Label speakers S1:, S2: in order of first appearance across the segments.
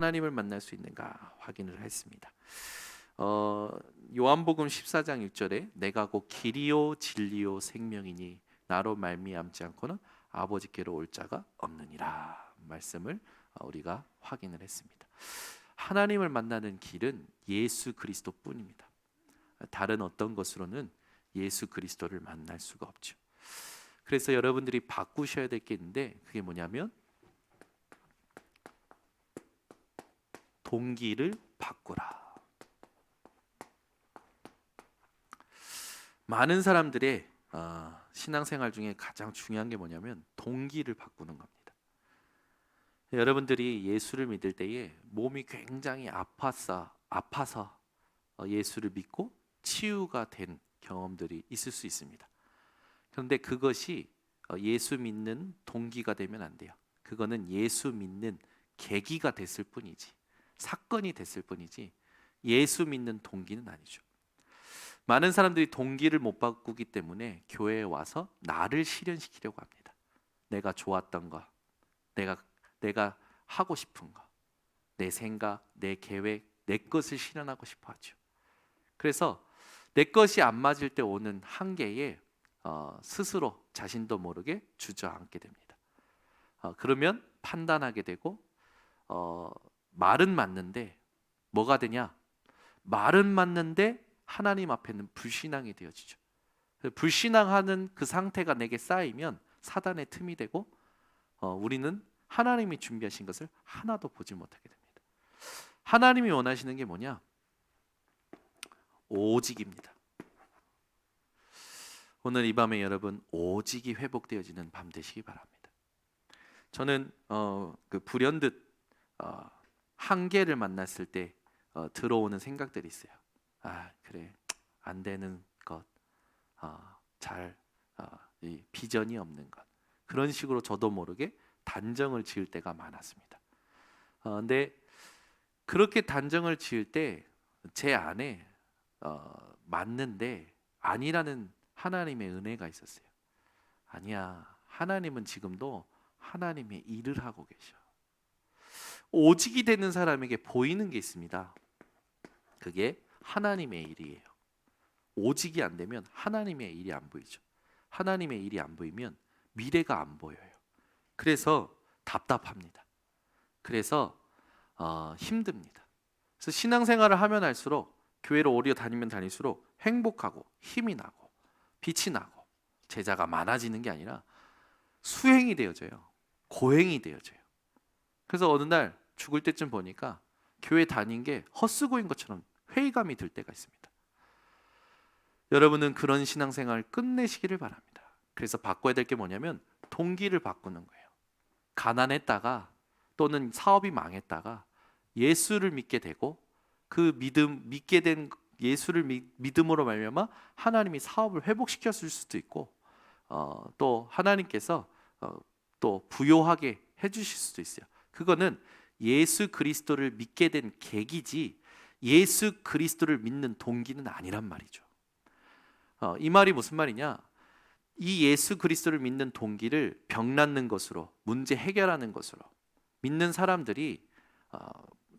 S1: 하나님을 만날 수 있는가 확인을 했습니다. 요한복음 14장 6절에 내가 곧 길이요 진리요 생명이니 나로 말미암지 않고는 아버지께로 올 자가 없느니라 말씀을 우리가 확인을 했습니다. 하나님을 만나는 길은 예수 그리스도뿐입니다. 다른 어떤 것으로는 예수 그리스도를 만날 수가 없죠. 그래서 여러분들이 바꾸셔야 될 게 있는데 그게 뭐냐면 동기를 바꾸라. 많은 사람들의 신앙생활 중에 가장 중요한 게 뭐냐면 동기를 바꾸는 겁니다. 여러분들이 예수를 믿을 때에 몸이 굉장히 아파서 예수를 믿고 치유가 된 경험들이 있을 수 있습니다. 그런데 그것이 예수 믿는 동기가 되면 안 돼요. 그거는 예수 믿는 계기가 됐을 뿐이지, 사건이 됐을 뿐이지 예수 믿는 동기는 아니죠. 많은 사람들이 동기를 못 바꾸기 때문에 교회에 와서 나를 실현시키려고 합니다. 내가 좋았던 거, 내가 하고 싶은 거, 내 생각, 내 계획, 내 것을 실현하고 싶어 하죠. 그래서 내 것이 안 맞을 때 오는 한계에 스스로 자신도 모르게 주저앉게 됩니다. 그러면 판단하게 되고 말은 맞는데 뭐가 되냐? 말은 맞는데 하나님 앞에는 불신앙이 되어지죠. 불신앙하는 그 상태가 내게 쌓이면 사단의 틈이 되고 우리는 하나님이 준비하신 것을 하나도 보지 못하게 됩니다. 하나님이 원하시는 게 뭐냐? 오직입니다. 오늘 이 밤에 여러분 오직이 회복되어지는 밤 되시기 바랍니다. 저는 그 불현듯 한계를 만났을 때 들어오는 생각들이 있어요. 그래, 안 되는 것, 이 비전이 없는 것, 그런 식으로 저도 모르게 단정을 지을 때가 많았습니다. 근데 그렇게 단정을 지을 때 제 안에 맞는데 아니라는 하나님의 은혜가 있었어요. 아니야, 하나님은 지금도 하나님의 일을 하고 계셔. 오직이 되는 사람에게 보이는 게 있습니다. 그게 하나님의 일이에요. 오직이 안 되면 하나님의 일이 안 보이죠. 하나님의 일이 안 보이면 미래가 안 보여요. 그래서 답답합니다. 그래서 힘듭니다. 그래서 신앙생활을 하면 할수록 교회를 오래 다니면 다닐수록 행복하고 힘이 나고 빛이 나고 제자가 많아지는 게 아니라 수행이 되어져요. 고행이 되어져요. 그래서 어느 날 죽을 때쯤 보니까 교회 다닌 게 헛수고인 것처럼 회의감이 들 때가 있습니다. 여러분은 그런 신앙생활 끝내시기를 바랍니다. 그래서 바꿔야 될 게 뭐냐면 동기를 바꾸는 거예요. 가난했다가 또는 사업이 망했다가 예수를 믿게 되고 그 믿게 된 예수를 믿음으로 말미암아 하나님이 사업을 회복시켰을 수도 있고 또 하나님께서 또 부요하게 해주실 수도 있어요. 그거는 예수 그리스도를 믿게 된 계기지 예수 그리스도를 믿는 동기는 아니란 말이죠. 이 말이 무슨 말이냐? 이 예수 그리스도를 믿는 동기를 병 낫는 것으로, 문제 해결하는 것으로 믿는 사람들이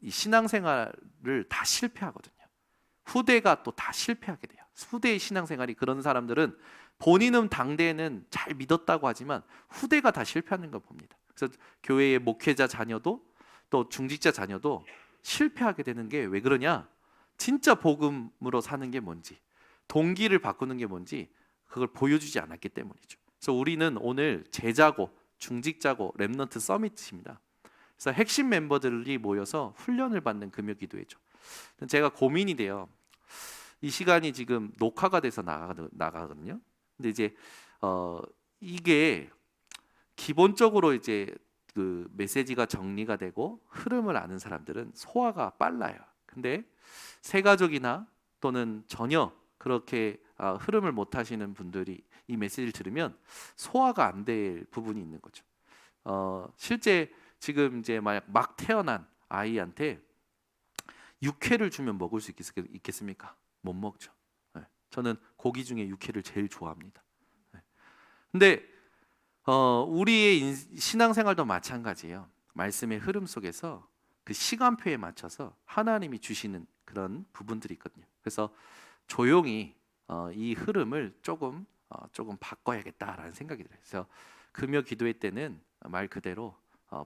S1: 이 신앙생활을 다 실패하거든요. 후대가 또 다 실패하게 돼요. 후대의 신앙생활이 그런 사람들은 본인은 당대에는 잘 믿었다고 하지만 후대가 다 실패하는 걸 봅니다. 그래서 교회의 목회자 자녀도 또 중직자 자녀도 실패하게 되는 게 왜 그러냐? 진짜 복음으로 사는 게 뭔지, 동기를 바꾸는 게 뭔지 그걸 보여주지 않았기 때문이죠. 그래서 우리는 오늘 제자고 중직자고 렘넌트 서밋입니다. 그래서 핵심 멤버들이 모여서 훈련을 받는 금요 기도회죠. 제가 고민이 돼요. 이 시간이 지금 녹화가 돼서 나가거든요. 근데 이제 이게 기본적으로 이제 그 메시지가 정리가 되고 흐름을 아는 사람들은 소화가 빨라요. 근데 새 가족이나 또는 전혀 그렇게 흐름을 못 하시는 분들이 이 메시지를 들으면 소화가 안 될 부분이 있는 거죠. 실제 지금 이제 막 태어난 아이한테 육회를 주면 먹을 수 있겠습니까? 못 먹죠. 네. 저는 고기 중에 육회를 제일 좋아합니다. 네. 근데 우리의 신앙생활도 마찬가지예요. 말씀의 흐름 속에서 그 시간표에 맞춰서 하나님이 주시는 그런 부분들이 있거든요. 그래서 조용히 이 흐름을 조금 바꿔야겠다라는 생각이 들어요. 그래서 금요 기도회 때는 말 그대로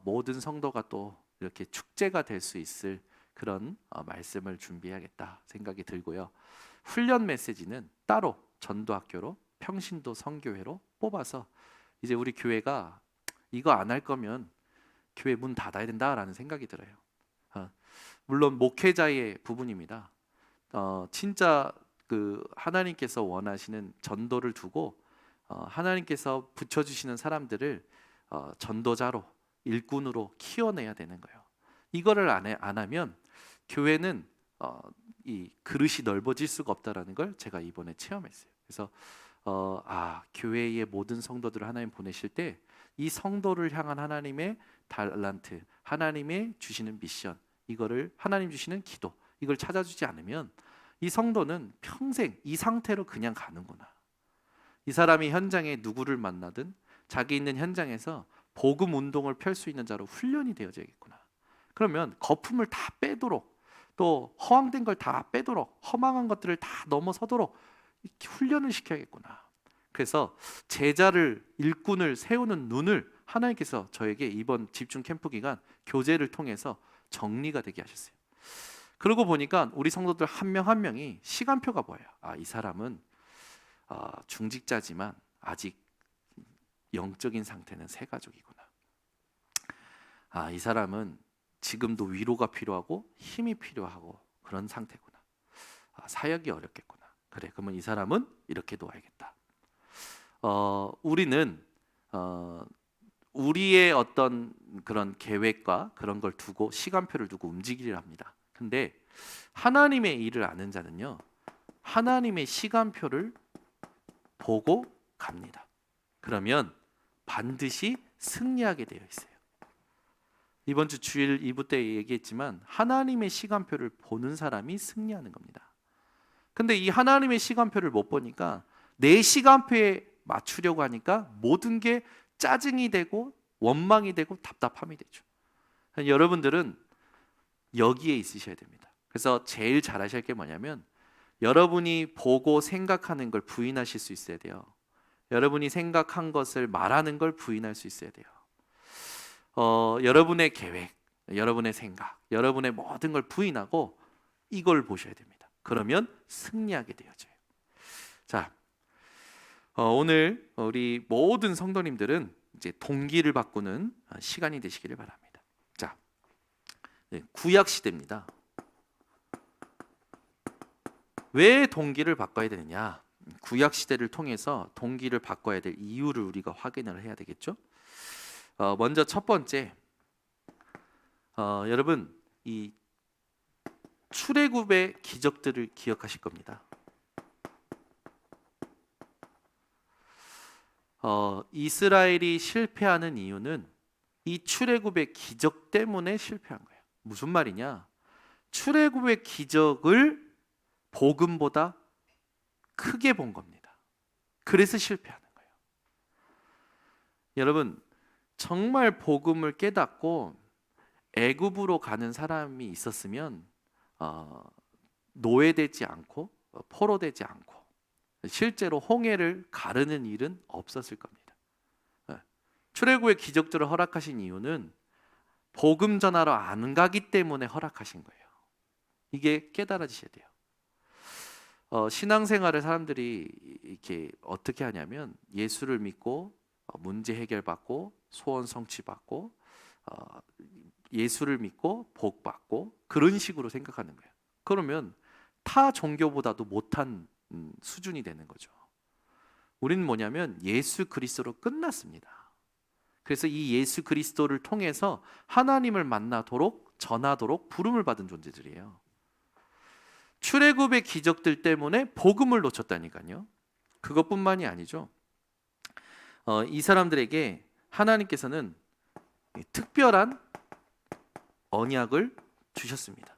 S1: 모든 성도가 또 이렇게 축제가 될 수 있을 그런 말씀을 준비해야겠다 생각이 들고요. 훈련 메시지는 따로 전도학교로 평신도 선교회로 뽑아서 이제 우리 교회가 이거 안 할 거면 교회 문 닫아야 된다라는 생각이 들어요. 물론 목회자의 부분입니다. 진짜 그 하나님께서 원하시는 전도를 두고 하나님께서 붙여주시는 사람들을 전도자로 일꾼으로 키워내야 되는 거예요. 이거를 안 하면 교회는 이 그릇이 넓어질 수가 없다라는 걸 제가 이번에 체험했어요. 그래서 교회의 모든 성도들을 하나님 보내실 때 이 성도를 향한 하나님의 달란트, 하나님의 주시는 미션, 이거를 하나님 주시는 기도, 이걸 찾아주지 않으면 이 성도는 평생 이 상태로 그냥 가는구나. 이 사람이 현장에 누구를 만나든 자기 있는 현장에서 복음 운동을 펼 수 있는 자로 훈련이 되어져야겠구나. 그러면 거품을 다 빼도록, 또 허황된 걸 다 빼도록, 허망한 것들을 다 넘어서도록 이렇게 훈련을 시켜야겠구나. 그래서 제자를, 일꾼을 세우는 눈을 하나님께서 저에게 이번 집중 캠프 기간 교제를 통해서 정리가 되게 하셨어요. 그러고 보니까 우리 성도들 한 명 한 명이 시간표가 보여요. 이 사람은 중직자지만 아직 영적인 상태는 새 가족이구나. 이 사람은 지금도 위로가 필요하고 힘이 필요하고 그런 상태구나. 사역이 어렵겠구나. 그래, 그러면 이 사람은 이렇게 놓아야겠다. 우리는 우리의 어떤 그런 계획과 그런 걸 두고 시간표를 두고 움직이려 합니다. 근데 하나님의 일을 아는 자는요, 하나님의 시간표를 보고 갑니다. 그러면 반드시 승리하게 되어 있어요. 이번 주 주일 2부 때 얘기했지만 하나님의 시간표를 보는 사람이 승리하는 겁니다. 근데 이 하나님의 시간표를 못 보니까 내 시간표에 맞추려고 하니까 모든 게 짜증이 되고 원망이 되고 답답함이 되죠. 여러분들은 여기에 있으셔야 됩니다. 그래서 제일 잘하실 게 뭐냐면 여러분이 보고 생각하는 걸 부인하실 수 있어야 돼요. 여러분이 생각한 것을 말하는 걸 부인할 수 있어야 돼요. 여러분의 계획, 여러분의 생각, 여러분의 모든 걸 부인하고 이걸 보셔야 됩니다. 그러면 승리하게 되어져요. 자, 오늘 우리 모든 성도님들은 이제 동기를 바꾸는 시간이 되시기를 바랍니다. 자, 구약 시대입니다. 왜 동기를 바꿔야 되느냐? 구약 시대를 통해서 동기를 바꿔야 될 이유를 우리가 확인을 해야 되겠죠? 먼저 첫 번째, 여러분 이 출애굽의 기적들을 기억하실 겁니다. 이스라엘이 실패하는 이유는 이 출애굽의 기적 때문에 실패한 거예요. 무슨 말이냐? 출애굽의 기적을 복음보다 크게 본 겁니다. 그래서 실패하는 거예요. 여러분, 정말 복음을 깨닫고 애굽으로 가는 사람이 있었으면 노예되지 않고 포로되지 않고 실제로 홍해를 가르는 일은 없었을 겁니다. 출애굽의 기적들을 허락하신 이유는 복음 전하러 안 가기 때문에 허락하신 거예요. 이게 깨달아지셔야 돼요. 신앙생활을 사람들이 이렇게 어떻게 하냐면 예수를 믿고 문제 해결받고 소원 성취받고 예수를 믿고 복 받고 그런 식으로 생각하는 거예요. 그러면 타 종교보다도 못한 수준이 되는 거죠. 우리는 뭐냐면 예수 그리스도로 끝났습니다. 그래서 이 예수 그리스도를 통해서 하나님을 만나도록 전하도록 부름을 받은 존재들이에요. 출애굽의 기적들 때문에 복음을 놓쳤다니까요. 그것뿐만이 아니죠. 이 사람들에게 하나님께서는 특별한 언약을 주셨습니다.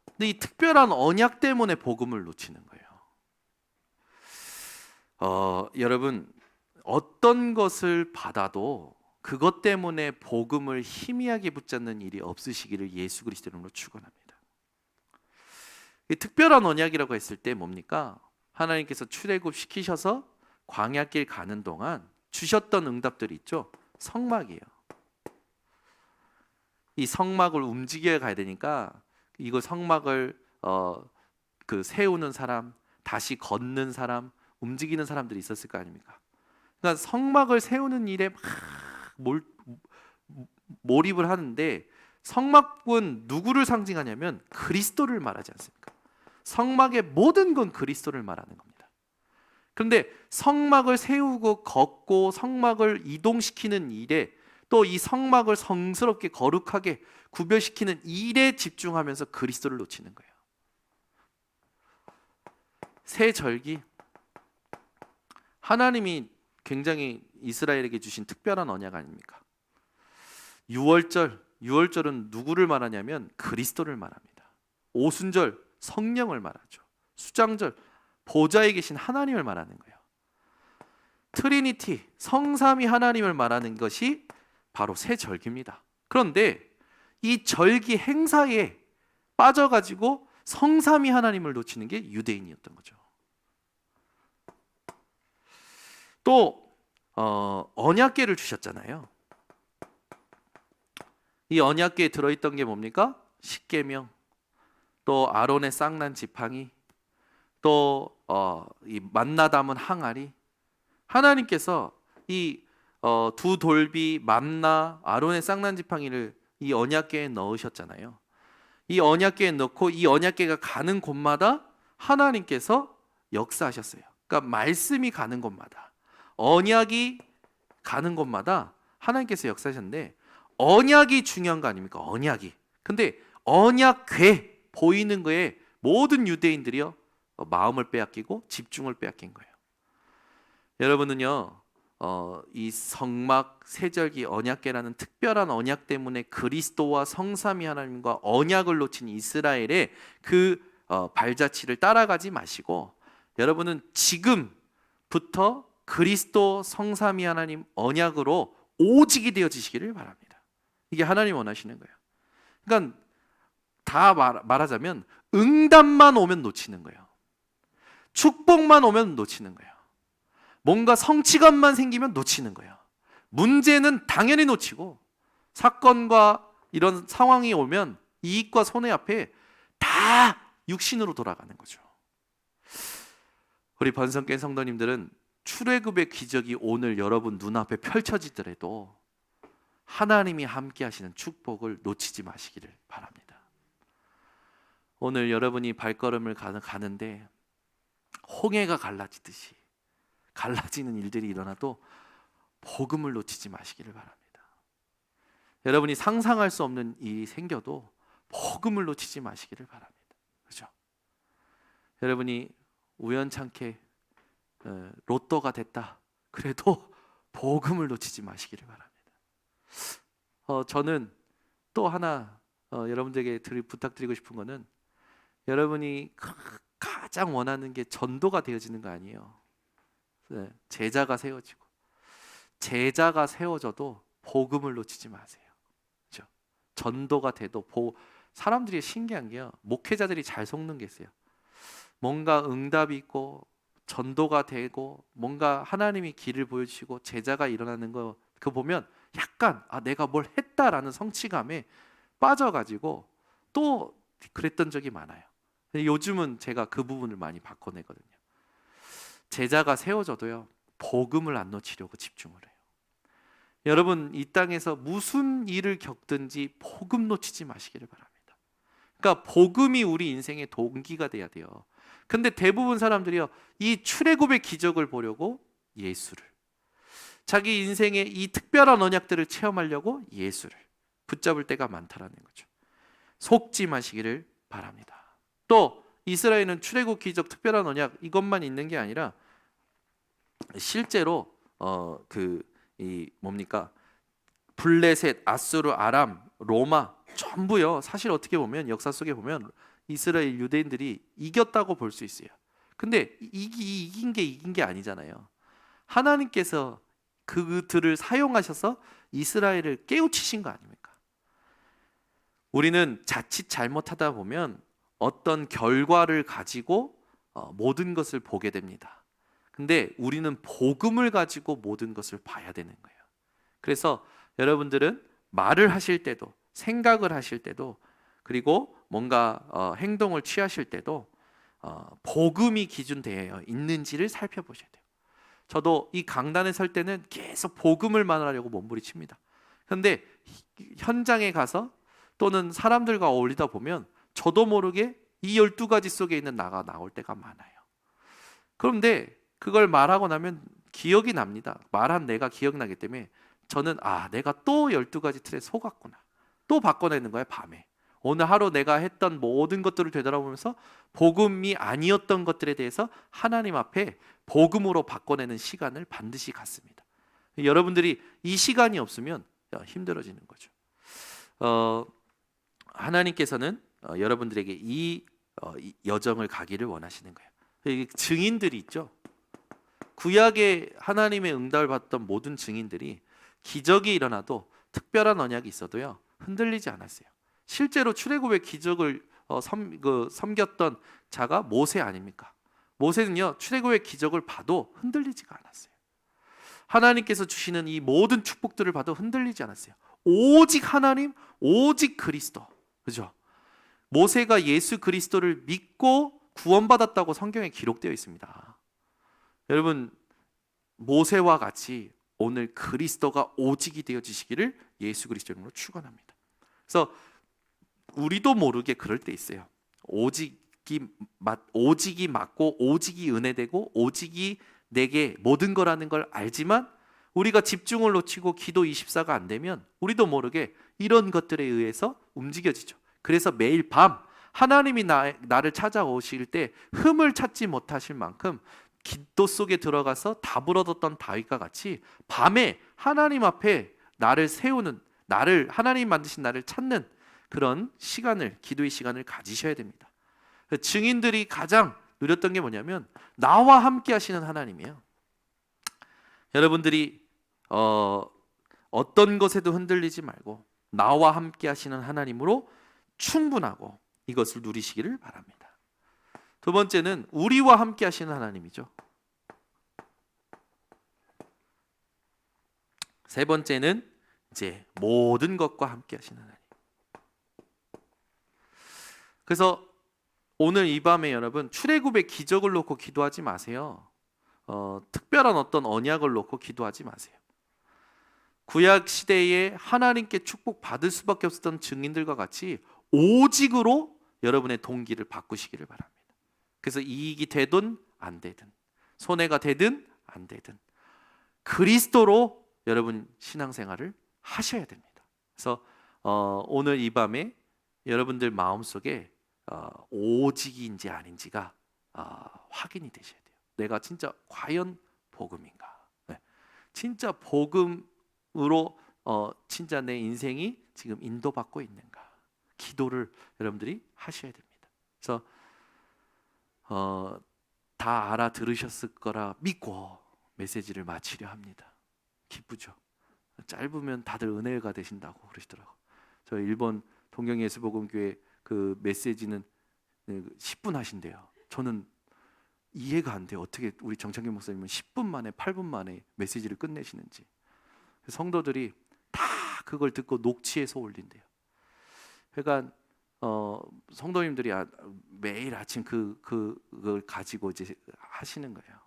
S1: 근데 이 특별한 언약 때문에 복음을 놓치는 거예요. 여러분 어떤 것을 받아도 그것 때문에 복음을 희미하게 붙잡는 일이 없으시기를 예수 그리스도 이름으로 축원합니다. 이 특별한 언약이라고 했을 때 뭡니까? 하나님께서 출애굽 시키셔서 광야길 가는 동안 주셨던 응답들이 있죠. 성막이에요. 이 성막을 움직여 가야 되니까 이거 성막을 세우는 사람, 다시 걷는 사람, 움직이는 사람들이 있었을 거 아닙니까? 그러니까 성막을 세우는 일에 막 몰입을 하는데, 성막은 누구를 상징하냐면 그리스도를 말하지 않습니까? 성막의 모든 건 그리스도를 말하는 겁니다. 그런데 성막을 세우고 걷고 성막을 이동시키는 일에, 또 이 성막을 성스럽게 거룩하게 구별시키는 일에 집중하면서 그리스도를 놓치는 거예요. 새 절기, 하나님이 굉장히 이스라엘에게 주신 특별한 언약 아닙니까? 유월절은 누구를 말하냐면 그리스도를 말합니다. 오순절 성령을 말하죠. 수장절 보좌에 계신 하나님을 말하는 거예요. 트리니티 성삼위 하나님을 말하는 것이 바로 새 절기입니다. 그런데 이 절기 행사에 빠져가지고 성삼위 하나님을 놓치는 게 유대인이었던 거죠. 또 언약궤를 주셨잖아요. 이 언약궤에 들어있던 게 뭡니까? 십계명, 또 아론의 쌍난 지팡이, 또 이 만나 담은 항아리. 하나님께서 이 두 돌비, 만나, 아론의 쌍난 지팡이를 이 언약궤에 넣으셨잖아요. 이 언약궤에 넣고 이 언약궤가 가는 곳마다 하나님께서 역사하셨어요. 그러니까 말씀이 가는 곳마다, 언약이 가는 곳마다 하나님께서 역사하셨는데, 언약이 중요한 거 아닙니까? 언약이. 근데 언약궤 보이는 거에 모든 유대인들이요 마음을 빼앗기고 집중을 빼앗긴 거예요. 여러분은요 이 성막, 세절기, 언약궤라는 특별한 언약 때문에 그리스도와 성삼위 하나님과 언약을 놓친 이스라엘의 그 발자취를 따라가지 마시고, 여러분은 지금부터 그리스도 성삼위 하나님 언약으로 오직이 되어지시기를 바랍니다. 이게 하나님 원하시는 거예요. 그러니까 다 말하자면 응답만 오면 놓치는 거예요. 축복만 오면 놓치는 거예요. 뭔가 성취감만 생기면 놓치는 거예요. 문제는 당연히 놓치고, 사건과 이런 상황이 오면 이익과 손해 앞에 다 육신으로 돌아가는 거죠. 우리 번성교회 성도님들은 출애굽의 기적이 오늘 여러분 눈앞에 펼쳐지더라도 하나님이 함께 하시는 축복을 놓치지 마시기를 바랍니다. 오늘 여러분이 발걸음을 가는데 홍해가 갈라지듯이 갈라지는 일들이 일어나도 복음을 놓치지 마시기를 바랍니다. 여러분이 상상할 수 없는 일이 생겨도 복음을 놓치지 마시기를 바랍니다. 그렇죠? 여러분이 우연찮게 로또가 됐다 그래도 복음을 놓치지 마시기를 바랍니다. 저는 또 하나 여러분들에게 부탁드리고 싶은 거는, 여러분이 가장 원하는 게 전도가 되어지는 거 아니에요. 제자가 세워지고, 제자가 세워져도 복음을 놓치지 마세요. 그렇죠? 전도가 돼도 사람들이 신기한 게요, 목회자들이 잘 속는 게 있어요. 뭔가 응답이 있고 전도가 되고 뭔가 하나님이 길을 보여주시고 제자가 일어나는 거 그거 보면 약간 내가 뭘 했다라는 성취감에 빠져가지고 또 그랬던 적이 많아요. 요즘은 제가 그 부분을 많이 바꿔내거든요. 제자가 세워져도요 복음을 안 놓치려고 집중을 해요. 여러분 이 땅에서 무슨 일을 겪든지 복음 놓치지 마시기를 바랍니다. 그러니까 복음이 우리 인생의 동기가 돼야 돼요. 근데 대부분 사람들이요 이 출애굽의 기적을 보려고 예수를, 자기 인생의 이 특별한 언약들을 체험하려고 예수를 붙잡을 때가 많다라는 거죠. 속지 마시기를 바랍니다. 또 이스라엘은 출애굽 기적 특별한 언약 이것만 있는 게 아니라 실제로 블레셋, 아수르, 아람, 로마 전부요 사실 어떻게 보면 역사 속에 보면 이스라엘 유대인들이 이겼다고 볼 수 있어요. 근데 이긴 게 아니잖아요. 하나님께서 그들을 사용하셔서 이스라엘을 깨우치신 거 아닙니까? 우리는 자칫 잘못하다 보면 어떤 결과를 가지고 모든 것을 보게 됩니다. 근데 우리는 복음을 가지고 모든 것을 봐야 되는 거예요. 그래서 여러분들은 말을 하실 때도, 생각을 하실 때도, 그리고 뭔가 행동을 취하실 때도 복음이 기준되어 있는지를 살펴보셔야 돼요. 저도 이 강단에 설 때는 계속 복음을 말하려고 몸부림칩니다. 그런데 현장에 가서 또는 사람들과 어울리다 보면 저도 모르게 이 12가지 속에 있는 나가 나올 때가 많아요. 그런데 그걸 말하고 나면 기억이 납니다. 말한 내가 기억나기 때문에 저는 내가 또 12가지 틀에 속았구나. 또 바꿔내는 거예요, 밤에. 오늘 하루 내가 했던 모든 것들을 되돌아보면서 복음이 아니었던 것들에 대해서 하나님 앞에 복음으로 바꿔내는 시간을 반드시 갖습니다. 여러분들이 이 시간이 없으면 힘들어지는 거죠. 하나님께서는 여러분들에게 이 여정을 가기를 원하시는 거예요. 증인들이 있죠. 구약에 하나님의 응답을 받던 모든 증인들이 기적이 일어나도 특별한 언약이 있어도요 흔들리지 않았어요. 실제로 출애굽의 기적을 섬겼던 자가 모세 아닙니까? 모세는요 출애굽의 기적을 봐도 흔들리지가 않았어요. 하나님께서 주시는 이 모든 축복들을 봐도 흔들리지 않았어요. 오직 하나님, 오직 그리스도. 그죠? 모세가 예수 그리스도를 믿고 구원받았다고 성경에 기록되어 있습니다. 여러분, 모세와 같이 오늘 그리스도가 오직이 되어지시기를 예수 그리스도 이름으로 축원합니다. 그래서 우리도 모르게 그럴 때 있어요. 오직이 맞고 오직이 은혜되고 오직이 내게 모든 거라는 걸 알지만 우리가 집중을 놓치고 기도 24가 안 되면 우리도 모르게 이런 것들에 의해서 움직여지죠. 그래서 매일 밤 하나님이 나를 찾아오실 때 흠을 찾지 못하실 만큼 기도 속에 들어가서 답을 얻었던 다윗과 같이 밤에 하나님 앞에 나를 세우는, 하나님 만드신 나를 찾는 그런 시간을, 기도의 시간을 가지셔야 됩니다. 증인들이 가장 누렸던 게 뭐냐면 나와 함께 하시는 하나님이에요. 여러분들이 어떤 것에도 흔들리지 말고 나와 함께 하시는 하나님으로 충분하고 이것을 누리시기를 바랍니다. 두 번째는 우리와 함께 하시는 하나님이죠. 세 번째는 이제 모든 것과 함께 하시는 하나님. 그래서 오늘 이 밤에 여러분 출애굽의 기적을 놓고 기도하지 마세요. 특별한 어떤 언약을 놓고 기도하지 마세요. 구약 시대에 하나님께 축복 받을 수밖에 없었던 증인들과 같이 오직으로 여러분의 동기를 바꾸시기를 바랍니다. 그래서 이익이 되든 안 되든 손해가 되든 안 되든 그리스도로 여러분 신앙생활을 하셔야 됩니다. 그래서 오늘 이 밤에 여러분들 마음속에 오직인지 아닌지가 확인이 되셔야 돼요. 내가 진짜 과연 복음인가? 네. 진짜 복음으로 진짜 내 인생이 지금 인도받고 있는가? 기도를 여러분들이 하셔야 됩니다. 그래서 다 알아들으셨을 거라 믿고 메시지를 마치려 합니다. 기쁘죠? 짧으면 다들 은혜가 되신다고 그러시더라고요. 저 일본 동경예수복음교회 그 메시지는 10분 하신대요. 저는 이해가 안 돼요. 어떻게 우리 정창균 목사님은 10분 만에 8분 만에 메시지를 끝내시는지. 성도들이 다 그걸 듣고 녹취해서 올린대요. 그러니까 성도님들이 매일 아침 그걸 가지고 이제 하시는 거예요.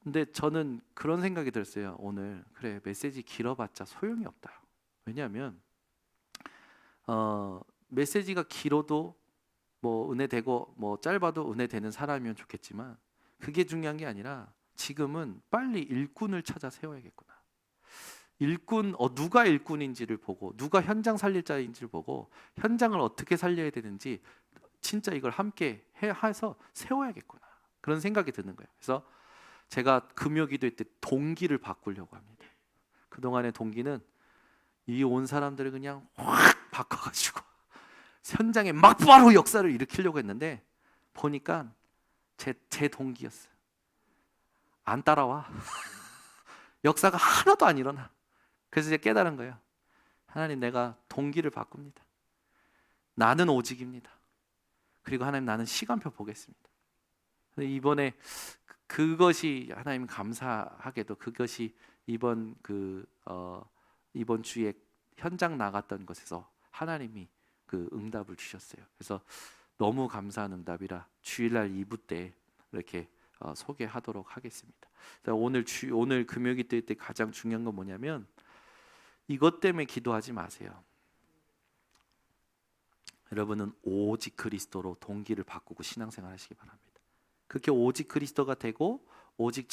S1: 근데 저는 그런 생각이 들었어요. 오늘 그래 메시지 길어봤자 소용이 없다. 왜냐하면 메시지가 길어도 뭐 은혜 되고 뭐 짧아도 은혜 되는 사람이면 좋겠지만 그게 중요한 게 아니라 지금은 빨리 일꾼을 찾아 세워야겠구나. 일꾼 누가 일꾼인지를 보고 누가 현장 살릴 자인지를 보고 현장을 어떻게 살려야 되는지 진짜 이걸 함께 해서 세워야겠구나. 그런 생각이 드는 거예요. 그래서 제가 금요기도회 때 동기를 바꾸려고 합니다. 그동안의 동기는 이 온 사람들을 그냥 확 바꿔가지고 현장에 막바로 역사를 일으키려고 했는데 보니까 제 동기였어요. 안 따라와. 역사가 하나도 안 일어나. 그래서 이제 깨달은 거예요. 하나님, 내가 동기를 바꿉니다. 나는 오직입니다. 그리고 하나님, 나는 시간표 보겠습니다. 이번에 그것이 하나님 감사하게도 그것이 이번 주에 현장 나갔던 것에서 하나님이 그 응답을 주셨어요. 그래서 너무 감사한 응답이라 주일날 2부 때 이렇게 소개하도록 하겠습니다. 자, 오늘 금요기도 때 가장 중요한 건 뭐냐면 이것 때문에 기도하지 마세요. 여러분은 오직 그리스도로 동기를 바꾸고 신앙생활 하시기 바랍니다. 그렇게 오직 그리스도가 되고 오직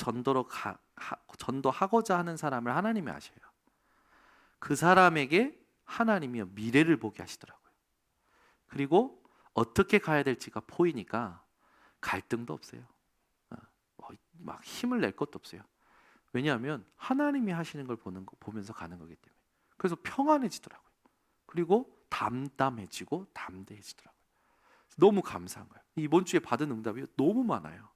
S1: 전도하고자 하는 사람을 하나님이 아셔요. 그 사람에게 하나님이 미래를 보게 하시더라고요. 그리고 어떻게 가야 될지가 보이니까 갈등도 없어요. 막 힘을 낼 것도 없어요. 왜냐하면 하나님이 하시는 걸 보면서 가는 거기 때문에. 그래서 평안해지더라고요. 그리고 담담해지고 담대해지더라고요. 너무 감사한 거예요. 이번 주에 받은 응답이 너무 많아요.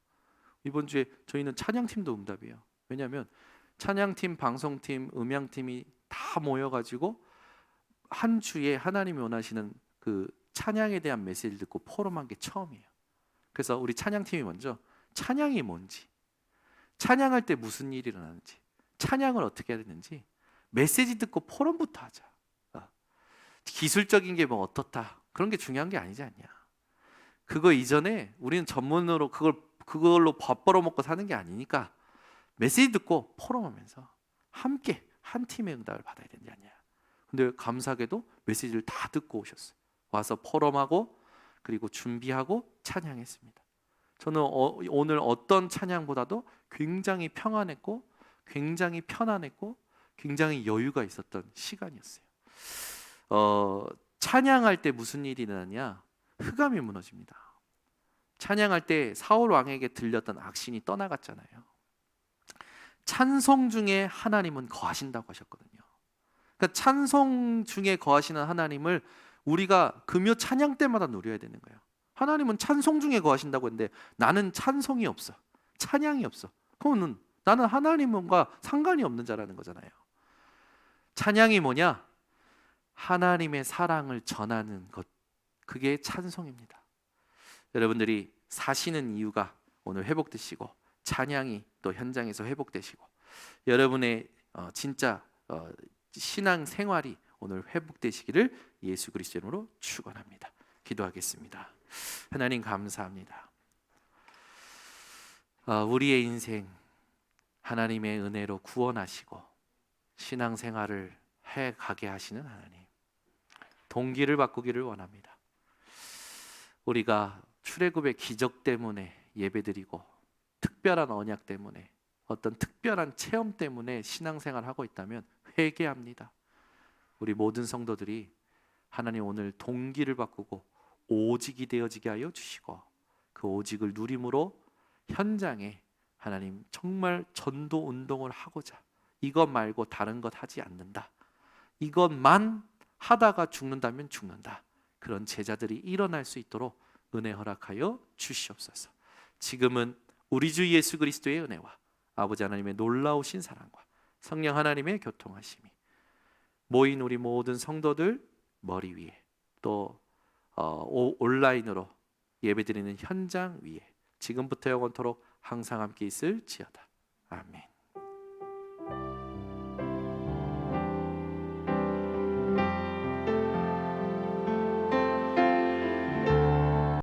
S1: 이번 주에 저희는 찬양팀도 응답이에요. 왜냐하면 찬양팀, 방송팀, 음향팀이 다 모여가지고 한 주에 하나님이 원하시는 그 찬양에 대한 메시지를 듣고 포럼한 게 처음이에요. 그래서 우리 찬양팀이 먼저 찬양이 뭔지, 찬양할 때 무슨 일이 일어나는지, 찬양을 어떻게 해야 되는지 메시지 듣고 포럼부터 하자. 기술적인 게 뭐 어떻다 그런 게 중요한 게 아니지 않냐. 그거 이전에 우리는 전문으로 그걸로 밥 벌어먹고 사는 게 아니니까 메시지 듣고 포럼하면서 함께 한 팀의 응답을 받아야 되지 않냐. 근데 감사하게도 메시지를 다 듣고 오셨어요. 와서 포럼하고 그리고 준비하고 찬양했습니다. 저는 오늘 어떤 찬양보다도 굉장히 평안했고 굉장히 편안했고 굉장히 여유가 있었던 시간이었어요. 찬양할 때 무슨 일이 일어나냐? 흑암이 무너집니다. 찬양할 때 사울 왕에게 들렸던 악신이 떠나갔잖아요. 찬송 중에 하나님은 거하신다고 하셨거든요. 그러니까 찬송 중에 거하시는 하나님을 우리가 금요 찬양 때마다 누려야 되는 거예요. 하나님은 찬송 중에 거하신다고 했는데 나는 찬송이 없어, 찬양이 없어. 그러면 나는 하나님과 상관이 없는 자라는 거잖아요. 찬양이 뭐냐? 하나님의 사랑을 전하는 것, 그게 찬송입니다. 여러분들이 사시는 이유가 오늘 회복되시고 찬양이 또 현장에서 회복되시고 여러분의 진짜 신앙 생활이 오늘 회복되시기를 예수 그리스도 이름으로 축원합니다. 기도하겠습니다. 하나님 감사합니다. 우리의 인생 하나님의 은혜로 구원하시고 신앙 생활을 해가게 하시는 하나님, 동기를 바꾸기를 원합니다. 우리가 출애굽의 기적 때문에 예배드리고 특별한 언약 때문에 어떤 특별한 체험 때문에 신앙생활을 하고 있다면 회개합니다. 우리 모든 성도들이 하나님 오늘 동기를 바꾸고 오직이 되어지게 하여 주시고 그 오직을 누림으로 현장에 하나님 정말 전도 운동을 하고자, 이것 말고 다른 것 하지 않는다, 이것만 하다가 죽는다면 죽는다, 그런 제자들이 일어날 수 있도록 은혜 허락하여 주시옵소서. 지금은 우리 주 예수 그리스도의 은혜와 아버지 하나님의 놀라우신 사랑과 성령 하나님의 교통하심이 모인 우리 모든 성도들 머리 위에 또 온라인으로 예배드리는 현장 위에 지금부터 영원토록 항상 함께 있을지어다. 아멘.